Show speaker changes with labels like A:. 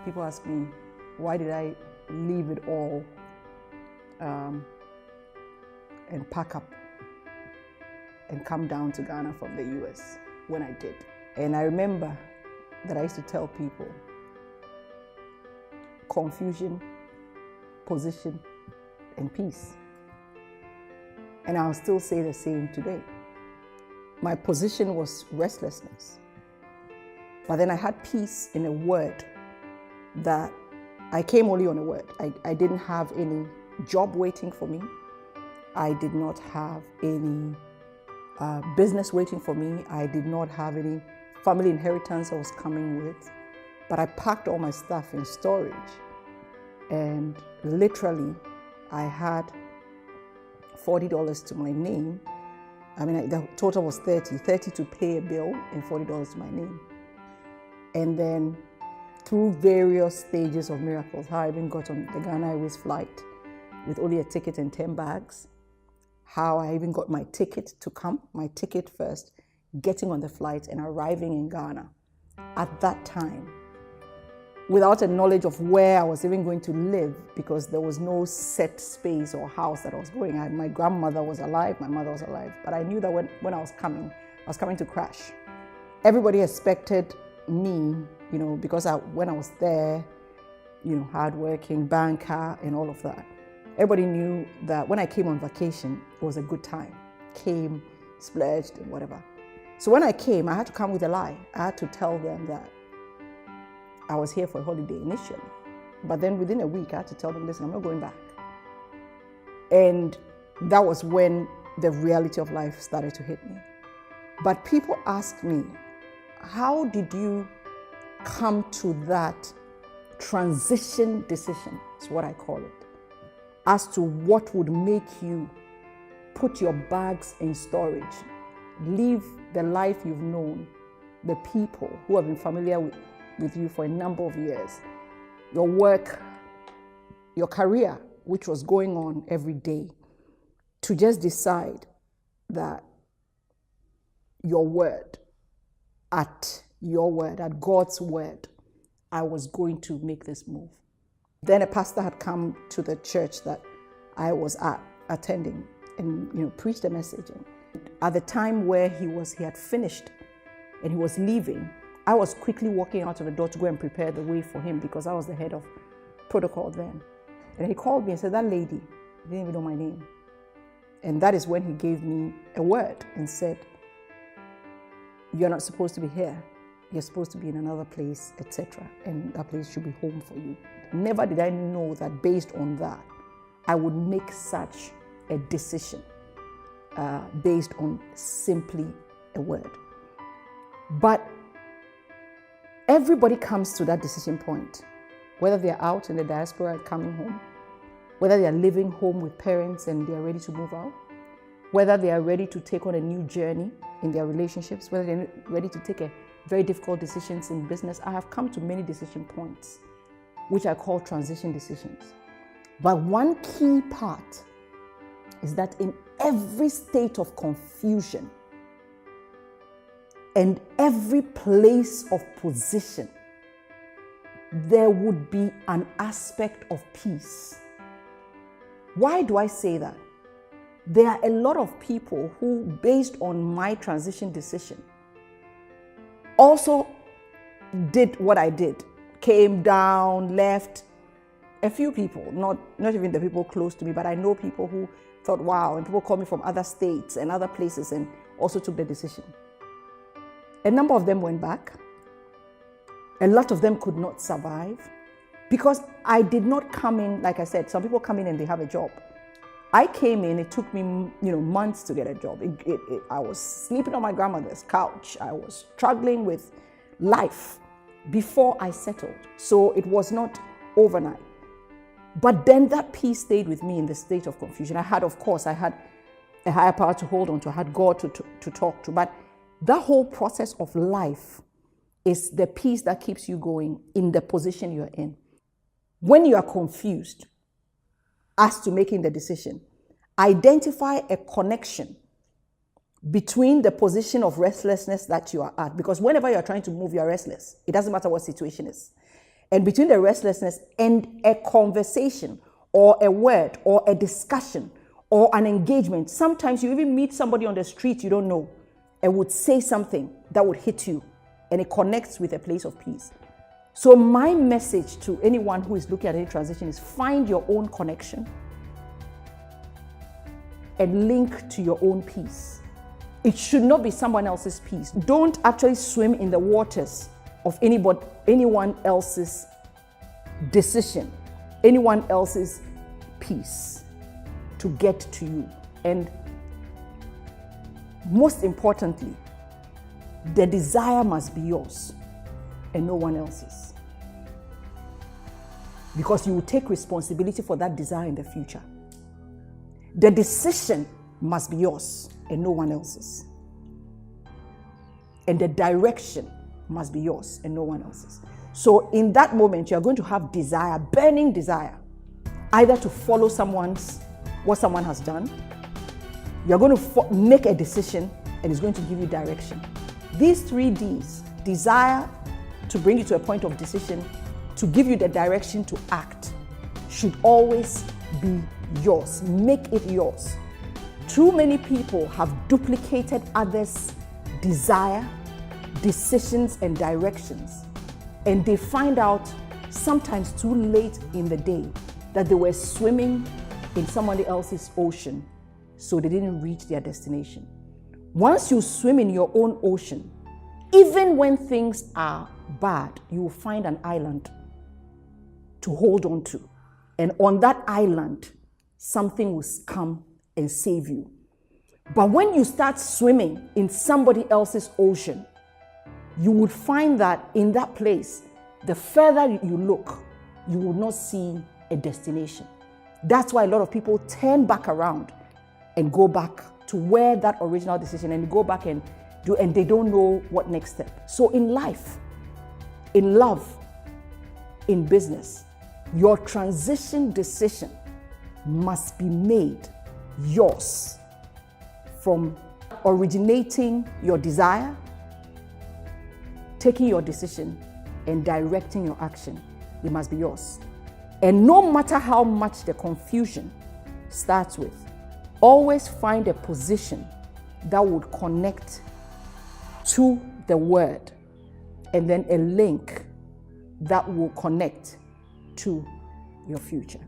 A: People ask me, why did I leave it all and pack up and come down to Ghana from the US when I did. And I remember that I used to tell people, confusion, position, and peace. And I'll still say the same today. My position was restlessness. But then I had peace in a word that I came only on a word. I didn't have any job waiting for me. I did not have any business waiting for me. I did not have any family inheritance I was coming with. But I packed all my stuff in storage. And literally, I had $40 to my name. I mean, the total was $30 to pay a bill and $40 to my name. And then through various stages of miracles, how I even got on the Ghana Airways flight with only a ticket and 10 bags, how I even got my ticket to come, my ticket first, getting on the flight and arriving in Ghana at that time, without a knowledge of where I was even going to live, because there was no set space or house that I was going. My grandmother was alive, my mother was alive, but I knew that when I was coming to crash. Everybody expected me, because when I was there, hardworking, banker and all of that. Everybody knew that when I came on vacation, it was a good time. Came, splurged and whatever. So when I came, I had to come with a lie. I had to tell them that I was here for a holiday initially. But then within a week, I had to tell them, listen, I'm not going back. And that was when the reality of life started to hit me. But people ask me, how did you come to that transition decision, is what I call it, as to what would make you put your bags in storage, leave the life you've known, the people who have been familiar with you for a number of years, your work, your career, which was going on every day, to just decide that at God's word, I was going to make this move. Then a pastor had come to the church that I was attending and preached a message. And at the time where he had finished and he was leaving, I was quickly walking out of the door to go and prepare the way for him, because I was the head of protocol then. And he called me and said, that lady, he didn't even know my name. And that is when he gave me a word and said, you're not supposed to be here. You're supposed to be in another place, etc. And that place should be home for you. Never did I know that based on that, I would make such a decision based on simply a word. But everybody comes to that decision point, whether they're out in the diaspora and coming home, whether they're living home with parents and they're ready to move out, whether they are ready to take on a new journey in their relationships, whether they're ready to take very difficult decisions in business. I have come to many decision points, which I call transition decisions. But one key part is that in every state of confusion and every place of position, there would be an aspect of peace. Why do I say that? There are a lot of people who, based on my transition decision, also did what I did, came down, left. A few people, not even the people close to me, but I know people who thought, wow, and people call me from other states and other places and also took the decision. A number of them went back. A lot of them could not survive because I did not come in, like I said, some people come in and they have a job. I came in, it took me months to get a job. I was sleeping on my grandmother's couch. I was struggling with life before I settled. So it was not overnight. But then that peace stayed with me in the state of confusion. I had a higher power to hold on to. I had God to talk to. But that whole process of life is the peace that keeps you going in the position you're in. When you are confused as to making the decision, identify a connection between the position of restlessness that you are at. Because whenever you're trying to move, you're restless. It doesn't matter what situation is. And between the restlessness and a conversation or a word or a discussion or an engagement, sometimes you even meet somebody on the street you don't know and would say something that would hit you, and it connects with a place of peace. So my message to anyone who is looking at any transition is find your own connection and link to your own peace. It should not be someone else's peace. Don't actually swim in the waters of anyone else's decision, anyone else's peace to get to you. And most importantly, the desire must be yours and no one else's. Because you will take responsibility for that desire in the future. The decision must be yours and no one else's. And the direction must be yours and no one else's. So in that moment, you're going to have desire, burning desire, either to follow what someone has done. You're going to make a decision and it's going to give you direction. These 3 Ds, desire to bring you to a point of decision, to give you the direction to act, should always be yours. Make it yours. Too many people have duplicated others' desire, decisions, and directions, and they find out sometimes too late in the day that they were swimming in somebody else's ocean, so they didn't reach their destination. Once you swim in your own ocean, even when things are bad, you will find an island to hold on to. And on that island, something will come and save you. But when you start swimming in somebody else's ocean, you would find that in that place, the further you look, you will not see a destination. That's why a lot of people turn back around and go back to where that original decision, and go back and they don't know what next step. So in life, in love, in business, your transition decision must be made yours, from originating your desire, taking your decision, and directing your action. It must be yours. And no matter how much the confusion starts with, always find a position that would connect to the word, and then a link that will connect to your future.